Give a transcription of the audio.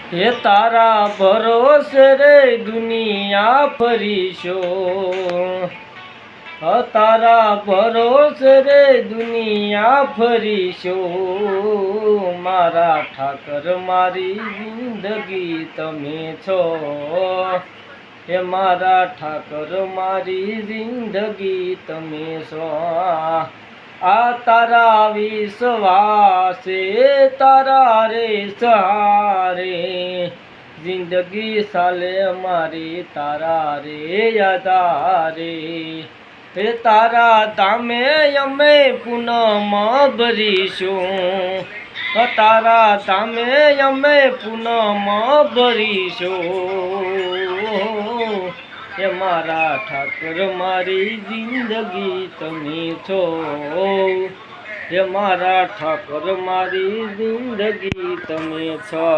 હે તારા ભરોસે રે દુનિયા ફરીશો, તારા ભરોસે રે દુનિયા ફરીશો, મારા ઠાકર મારી જિંદગી તમે છો, હે મારા ઠાકર મારી જિંદગી તમે છો। આ તારા વિશ્વાસે તારા રે સહારે જિંદગી સાલે મારી તારા રે યાદારે। હે તારા ધામે અમે પૂનમ ભરીશું, તારા ધામે અમે પૂનમ ભરીશું, હે મારા ઠાકર મારી જિંદગી તમે છો, હે મારા ઠાકર મારી જિંદગી તમે છો।